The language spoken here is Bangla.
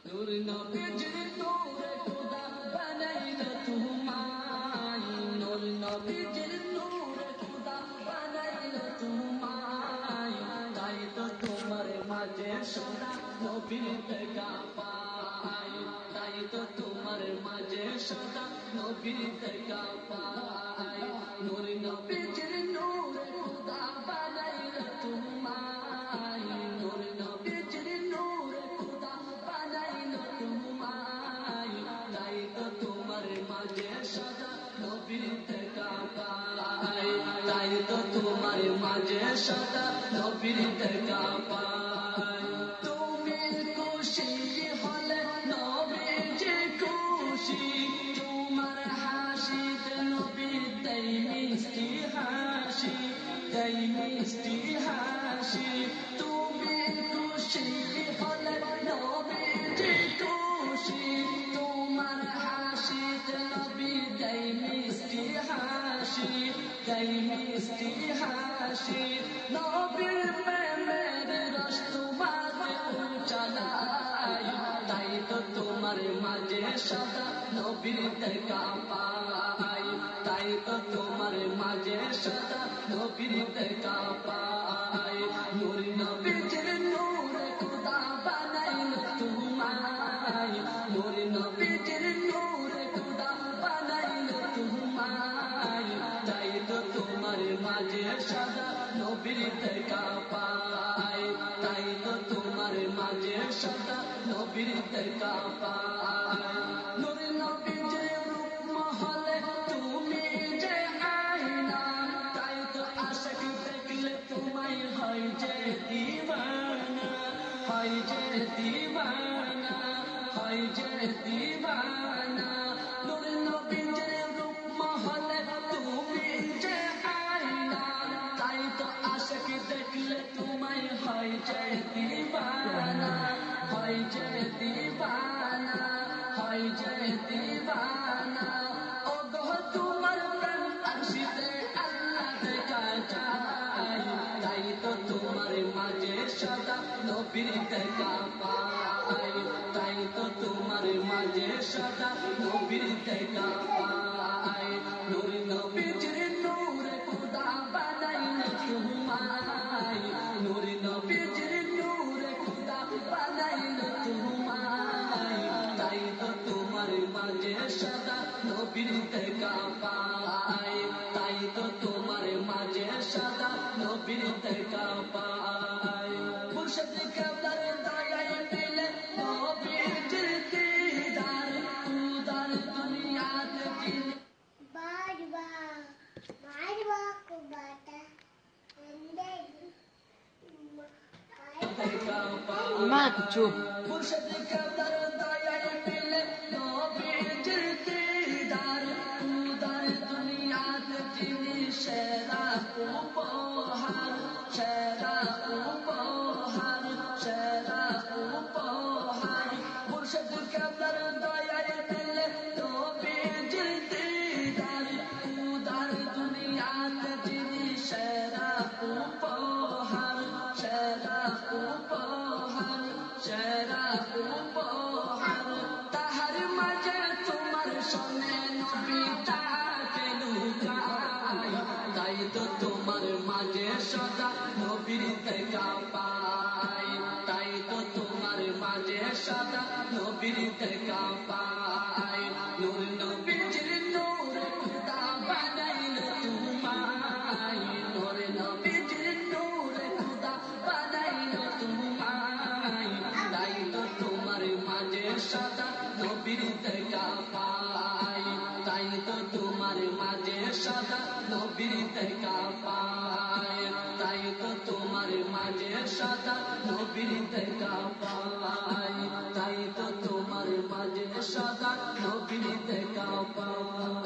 নূর নবীজির নূরে খোদা বানাইলো তোমায়, নূর নবীজির নূরে খোদা বানাইলো তোমায়। তাই তো তোমার মাঝে সদা নবীর দেখা পাই, তাই তো তোমার মাঝে সদা নবীর দেখা পাই। নূর নবীজির নূরে খোদা বানাইলো তোমায়, নূর নবীজির নূরে খোদা বানাইলো তোমায়। তাই তো তোমার মাঝে সদা নবীর দেখা পাই, তাই তো তোমার মাঝে সদা নবীর দেখা পাই। তুমি খুশি হলে নবীজি খুশি, তোমার হাসিতে নবী দেয় মিষ্টি হাসি, দেয় মিষ্টি হাসি। তুমি খুশি হলে নবীজি খুশি, তোমার হাসিতে নবী দেয় মিষ্টি হাসি, দেয় মিষ্টি হাসি। নবীর প্রেমের রস তোমাকে চালাই, তাই তো তোমার মাঝে সদা নবীর দেখা পাই, তাই তো তোমার মাঝে সদা নবীর দেখা পাই। নূর নবীজির নূরে খোদা বানাইলো তোমায়, নূর নবীজির নূরে খোদা বানাইলো তোমায়। তাই তো তোমার মাঝে সদা নবীর দেখা পাই, তাই তো তোমার মাঝে সদা নবীর দেখা পাই। নূর নবীজির রূপ মহলে তুমি যে আয়না, তাই তো আশিক দেখলে তোমায় হয় যে দিওয়ানা, হয় যে দিওয়ানা, হয় যে দিওয়ানা। নূর নবীজির রূপ মহলে তুমি যে আয়না, তাই তো আশিক দেখলে তোমায় হয় যে দিওয়ানা, হয় যে দিওয়ানা, হয় যে দিওয়ানা। ও গো তোমার প্রেম আরশিতে আল্লাহ দেখা যায়, তাই তো তোমার মাঝে সদা নবীর দেখা পাই, তাই তো তোমার মাঝে সদা নবীর দেখা পাই। নূর নবীজির নূরে খোদা বানাইলো তোমায়, নূর নবীজির নূরে খোদা বানাইলো তোমায়। তাই তো তোমার মাঝে সদা নবীর দেখা পাই, তাই তো তোমার মাঝে সদা নবীর দেখা পাই। মুর্শিদ কেবলার দয়ায় পেলে নবীজির দিদার, উদার দুনিয়াতে কিনে বারবা বারবা কুবাটা দেখা পাই। Mark চুপ। মুর্শিদ কেবলার দয়ায় পেলে নবীজির দিদার, উদার দুনিয়াতে যিনি সেরা উপহার, সেরা উপহার, সেরা উপহার। মুর্শিদ কেবলার দয়ায় পেলে নবীজির দিদার, উদার দুনিয়াতে যিনি সেরা উপহার, সেরা উপহার, সেরা উপহার। তাহার মাঝে তোমার সনে নবী তাকে লুকাই, তাই তো তোমার মাঝে সদা নবীর দেখা পাই, তাই তো তোমার মাঝে সদা নবীর দেখা পাই। নূর নবীজির নূরে খোদা বানাইলো তোমায়, নূর নবীজির নূরে খোদা বানাইলো তোমায়। তাই তো তোমার মাঝে সদা নবীর দেখা পাই, তাই তো তোমার মাঝে সদা নবীর দেখা পাই, তাই তো তোমার মাঝে সদা নবীর দেখা পাই, তাই তো তোমার মাঝে সদা নবীর দেখা পাই।